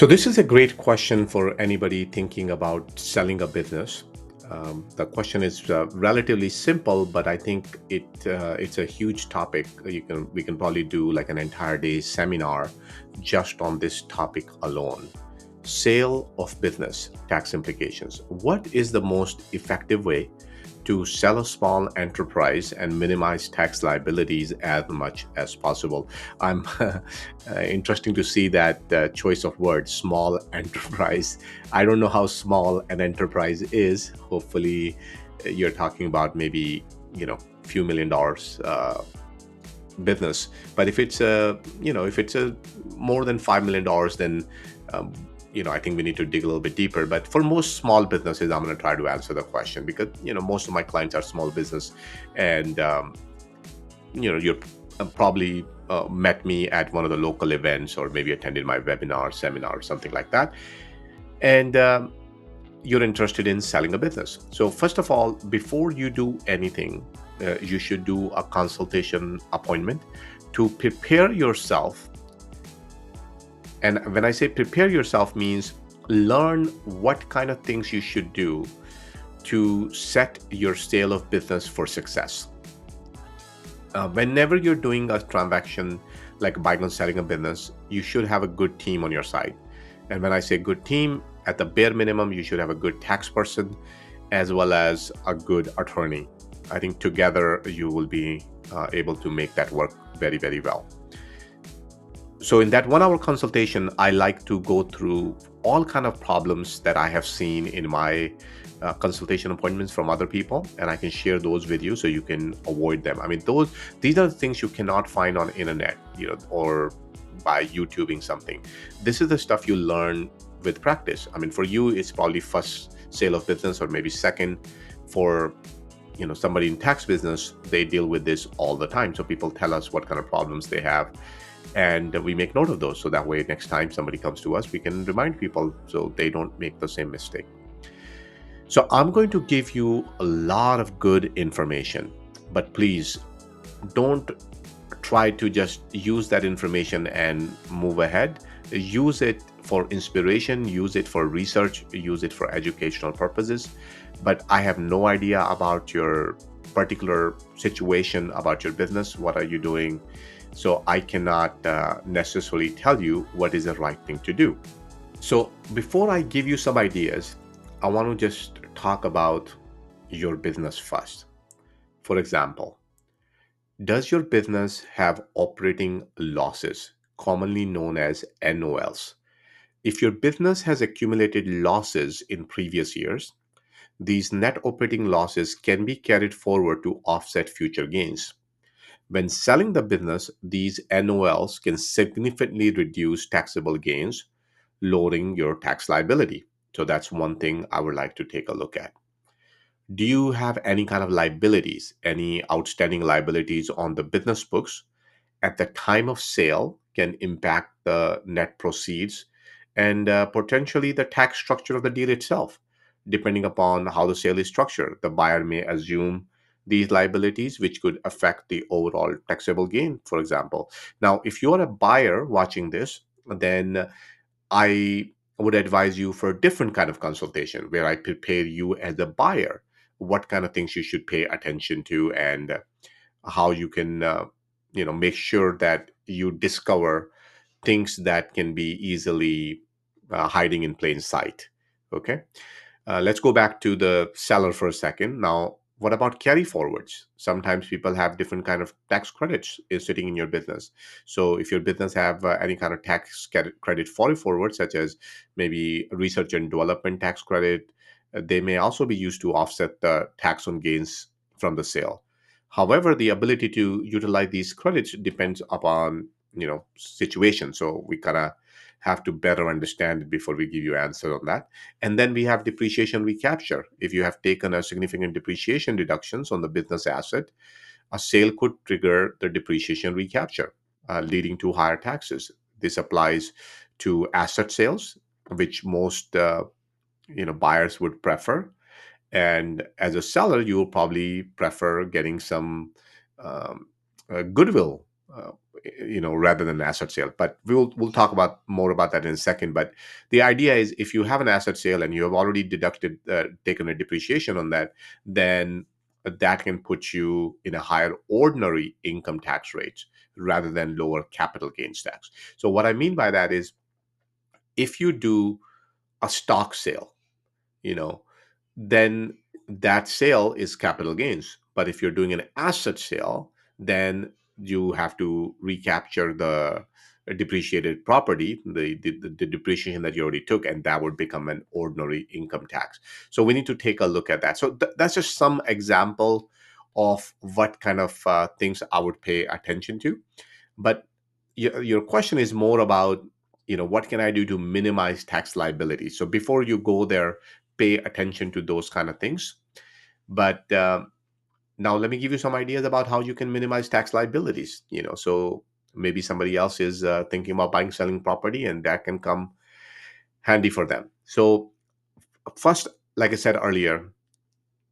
So this is a great question for anybody thinking about selling a business. The question is relatively simple, but I think it's a huge topic. We can probably do like an entire day seminar just on this topic alone. Sale of business tax implications. What is the most effective way to sell a small enterprise and minimize tax liabilities as much as possible? I'm interesting to see that choice of words, small enterprise. I don't know how small an enterprise is. Hopefully, you're talking about maybe few million dollars business. But if it's a more than $5 million, then um, I think we need to dig a little bit deeper. But for most small businesses, I'm going to try to answer the question because most of my clients are small business, and you're probably met me at one of the local events or maybe attended my webinar, seminar, or something like that, and you're interested in selling a business. So first of all, before you do anything, you should do a consultation appointment to prepare yourself. And when I say prepare yourself, means learn what kind of things you should do to set your sale of business for success. Whenever you're doing a transaction like buying and selling a business, you should have a good team on your side. And when I say good team, at the bare minimum, you should have a good tax person as well as a good attorney. I think together you will be able to make that work very, very well. So in that 1 hour consultation, I like to go through all kind of problems that I have seen in my consultation appointments from other people, and I can share those with you so you can avoid them. I mean, these are the things you cannot find on internet, or by YouTubing something. This is the stuff you learn with practice. I mean, for you, it's probably first sale of business or maybe second. For somebody in tax business, they deal with this all the time. So people tell us what kind of problems they have, and we make note of those, so that way next time somebody comes to us, we can remind people so they don't make the same mistake. So I'm going to give you a lot of good information, but please don't try to just use that information and move ahead. Use it for inspiration, use it for research, use it for educational purposes. But I have no idea about your particular situation, about your business. What are you doing? So I cannot necessarily tell you what is the right thing to do. So before I give you some ideas, I want to just talk about your business first. For example, does your business have operating losses, commonly known as NOLs? If your business has accumulated losses in previous years, these net operating losses can be carried forward to offset future gains. When selling the business, these NOLs can significantly reduce taxable gains, lowering your tax liability. So that's one thing I would like to take a look at. Do you have any kind of liabilities, any outstanding liabilities on the business books at the time of sale can impact the net proceeds and potentially the tax structure of the deal itself. Depending upon how the sale is structured, the buyer may assume these liabilities, which could affect the overall taxable gain, for example. Now, if you're a buyer watching this, then I would advise you for a different kind of consultation where I prepare you as a buyer what kind of things you should pay attention to, and how you can make sure that you discover things that can be easily hiding in plain sight. Okay. Let's go back to the seller for a second. Now, what about carry forwards? Sometimes people have different kind of tax credits is sitting in your business. So if your business have any kind of credit forward, such as maybe research and development tax credit, they may also be used to offset the tax on gains from the sale. However, the ability to utilize these credits depends upon situation. So we kind of have to better understand it before we give you answer on that. And then we have depreciation recapture. If you have taken a significant depreciation reductions on the business asset, a sale could trigger the depreciation recapture, leading to higher taxes. This applies to asset sales, which most buyers would prefer. And as a seller, you will probably prefer getting some goodwill rather than an asset sale. But we'll talk about more about that in a second. But the idea is, if you have an asset sale and you have already taken a depreciation on that, then that can put you in a higher ordinary income tax rate rather than lower capital gains tax. So what I mean by that is, if you do a stock sale, you know, then that sale is capital gains. But if you're doing an asset sale, then you have to recapture the depreciated property, the depreciation that you already took, and that would become an ordinary income tax. So we need to take a look at that. So that's just some example of what kind of things I would pay attention to. But your question is more about, what can I do to minimize tax liability? So before you go there, pay attention to those kind of things. But now let me give you some ideas about how you can minimize tax liabilities. So maybe somebody else is thinking about buying, selling property, and that can come handy for them. So first, like I said earlier,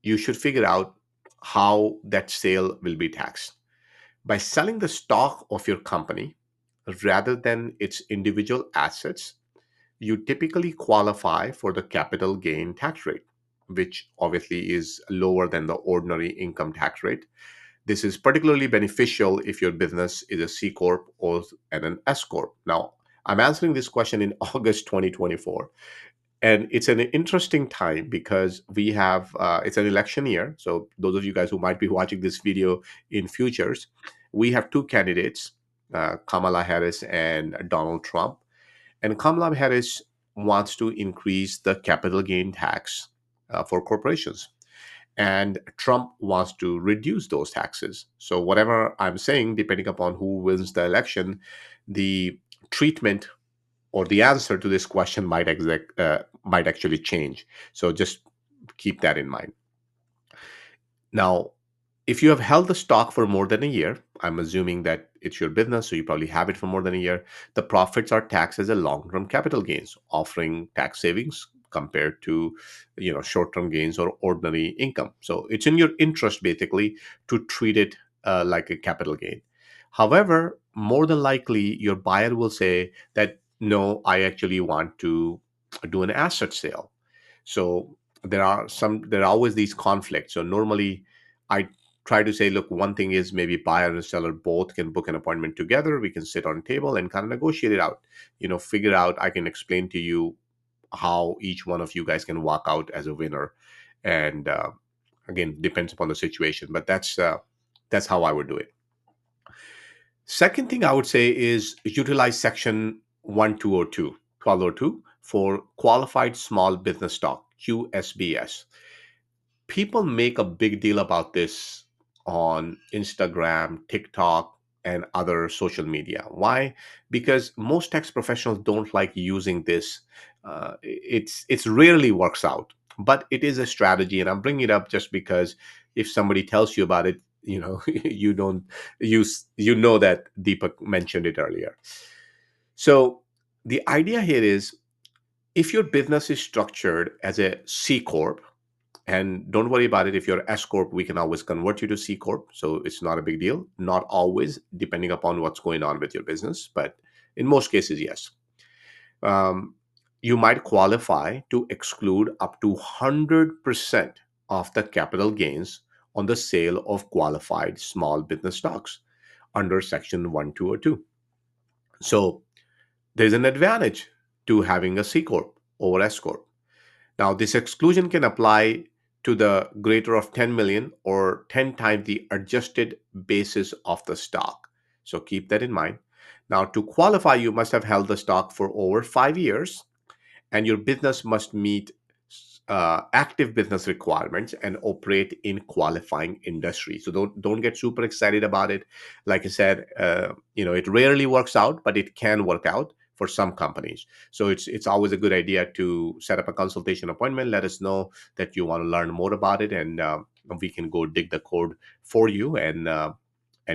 you should figure out how that sale will be taxed. By selling the stock of your company rather than its individual assets, you typically qualify for the capital gain tax rate, which obviously is lower than the ordinary income tax rate. This is particularly beneficial if your business is a C Corp or an S Corp. Now, I'm answering this question in August 2024, and it's an interesting time because we have it's an election year. So those of you guys who might be watching this video in futures, we have two candidates, Kamala Harris and Donald Trump. And Kamala Harris wants to increase the capital gain tax for corporations, and Trump wants to reduce those taxes. So whatever I'm saying, depending upon who wins the election, the treatment or the answer to this question might actually change. So just keep that in mind. Now, if you have held the stock for more than a year, I'm assuming that it's your business, so you probably have it for more than a year, the profits are taxed as a long-term capital gains, offering tax savings compared to short-term gains or ordinary income. So it's in your interest basically to treat it like a capital gain. However, more than likely, your buyer will say that no, I actually want to do an asset sale. So there are always these conflicts. So normally I try to say, look, one thing is maybe buyer and seller both can book an appointment together. We can sit on a table and kind of negotiate it out, figure out. I can explain to you how each one of you guys can walk out as a winner. And again, depends upon the situation, but that's how I would do it. Second thing I would say is utilize section 1202 for qualified small business stock, QSBS. People make a big deal about this on Instagram, TikTok, and other social media. Why? Because most tax professionals don't like using this. It's rarely works out, but it is a strategy, and I'm bringing it up just because if somebody tells you about it, you don't you know that Deepak mentioned it earlier. So the idea here is, if your business is structured as a C corp, and don't worry about it. If you're S corp, we can always convert you to C corp, so it's not a big deal. Not always, depending upon what's going on with your business, but in most cases, yes. Um, you might qualify to exclude up to 100% of the capital gains on the sale of qualified small business stocks under Section 1202. So there's an advantage to having a C corp over S corp. Now, this exclusion can apply to the greater of 10 million or 10 times the adjusted basis of the stock. So keep that in mind. Now, to qualify, you must have held the stock for over 5 years, and your business must meet active business requirements and operate in qualifying industry. So don't get super excited about it. Like I said, it rarely works out, but it can work out for some companies. So it's always a good idea to set up a consultation appointment. Let us know that you want to learn more about it, and we can go dig the code for you and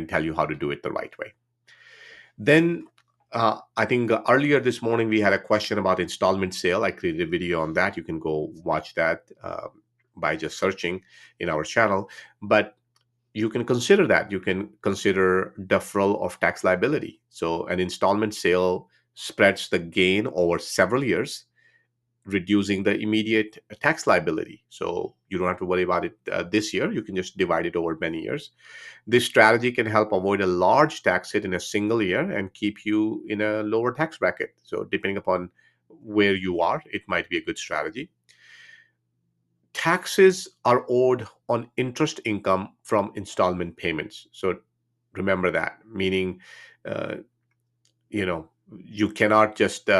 tell you how to do it the right way. Then I think earlier this morning we had a question about installment sale. I created a video on that. You can go watch that by just searching in our channel. But you can consider that. You can consider deferral of tax liability. So an installment sale spreads the gain over several years, reducing the immediate tax liability. So you don't have to worry about it this year. You can just divide it over many years. This strategy can help avoid a large tax hit in a single year and keep you in a lower tax bracket. So depending upon where you are, it might be a good strategy. Taxes are owed on interest income from installment payments. So remember that, meaning, uh, you cannot just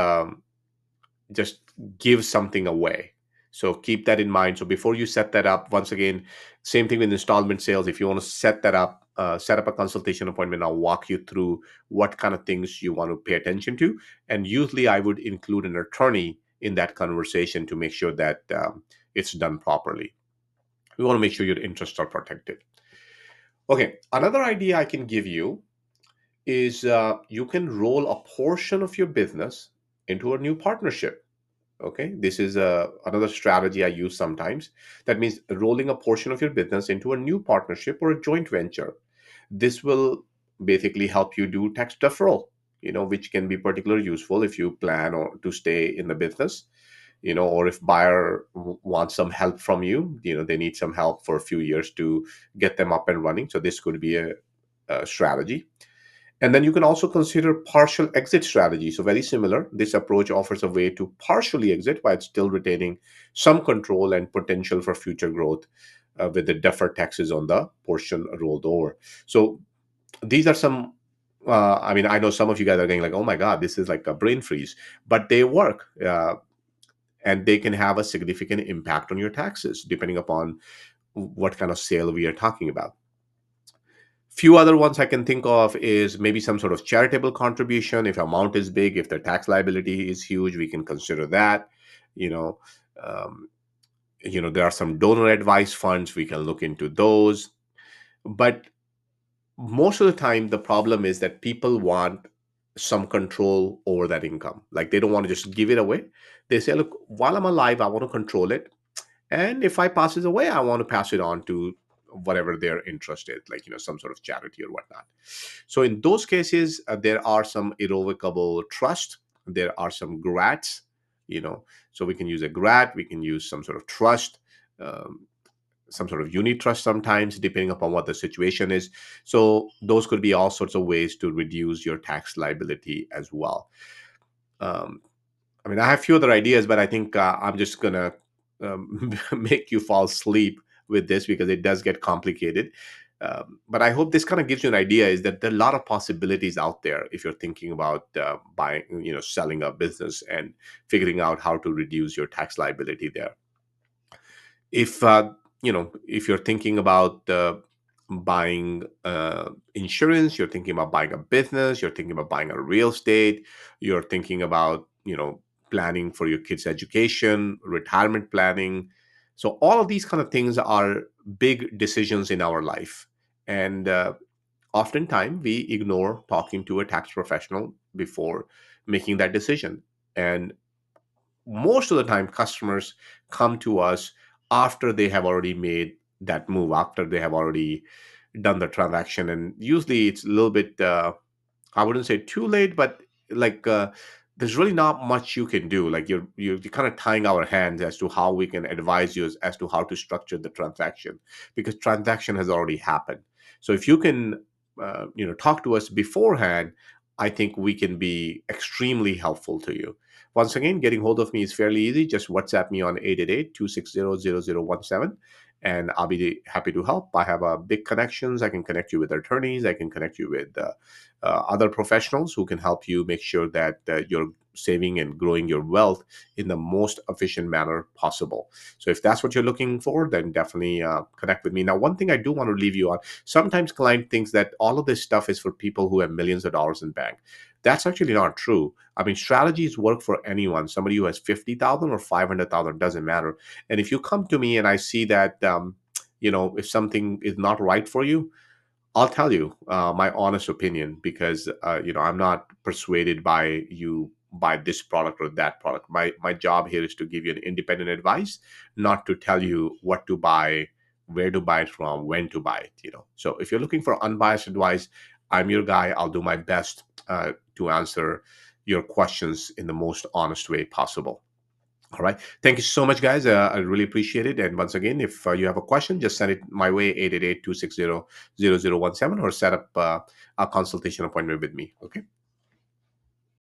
give something away. So keep that in mind. So before you set that up, once again, same thing with installment sales. If you want to set that up, set up a consultation appointment. I'll walk you through what kind of things you want to pay attention to. And usually I would include an attorney in that conversation to make sure that it's done properly. We want to make sure your interests are protected. Okay, another idea I can give you is you can roll a portion of your business into a new partnership. Okay, this is another strategy I use sometimes. That means rolling a portion of your business into a new partnership or a joint venture. This will basically help you do tax deferral, which can be particularly useful if you plan or to stay in the business, or if buyer wants some help from you. They need some help for a few years to get them up and running. So this could be a strategy. And then you can also consider partial exit strategy. So very similar. This approach offers a way to partially exit while still retaining some control and potential for future growth, with the deferred taxes on the portion rolled over. So these are some. I mean, I know some of you guys are going like, "Oh my God, this is like a brain freeze," but they work, and they can have a significant impact on your taxes depending upon what kind of sale we are talking about. Few other ones I can think of is maybe some sort of charitable contribution. If amount is big, if the tax liability is huge, we can consider that. You know, um, there are some donor advice funds. We can look into those. But most of the time, the problem is that people want some control over that income. Like they don't want to just give it away. They say, look, while I'm alive, I want to control it, and if I passes away, I want to pass it on to whatever their interest is, like some sort of charity or whatnot. So in those cases, there are some irrevocable trust. There are some grats. you know so we can use a grat, we can use some sort of trust, um, some sort of unit trust sometimes, depending upon what the situation is. So those could be all sorts of ways to reduce your tax liability as well. um, I mean, I have a few other ideas, but I think I'm just gonna make you fall asleep with this because it does get complicated. But I hope this kind of gives you an idea. Is that there are a lot of possibilities out there if you're thinking about buying, selling a business and figuring out how to reduce your tax liability there. If you're thinking about buying insurance, you're thinking about buying a business, you're thinking about buying a real estate, you're thinking about planning for your kids education, retirement planning. So all of these kind of things are big decisions in our life, and oftentimes we ignore talking to a tax professional before making that decision. And most of the time customers come to us after they have already made that move, after they have already done the transaction, and usually it's a little bit, I wouldn't say too late, but like, there's really not much you can do. Like you're kind of tying our hands as to how we can advise you as to how to structure the transaction, because transaction has already happened. So if you can, talk to us beforehand, I think we can be extremely helpful to you. Once again, getting hold of me is fairly easy. Just WhatsApp me on 888-260-0017, and I'll be happy to help. I have big connections. I can connect you with attorneys. I can connect you with other professionals who can help you make sure that you're saving and growing your wealth in the most efficient manner possible. So if that's what you're looking for, then definitely connect with me. Now, one thing I do want to leave you on: sometimes client thinks that all of this stuff is for people who have millions of dollars in bank. That's actually not true. I mean, strategies work for anyone. Somebody who has 50,000 or 500,000, doesn't matter. And if you come to me and I see that, if something is not right for you, I'll tell you my honest opinion, because I'm not persuaded by you buy this product or that product. My job here is to give you an independent advice, not to tell you what to buy where to buy it from, when to buy it. So if you're looking for unbiased advice, I'm your guy. I'll do my best to answer your questions in the most honest way possible. All right. Thank you so much, guys. I really appreciate it. And once again, if you have a question, just send it my way, 888-260-0017, or set up a consultation appointment with me. Okay.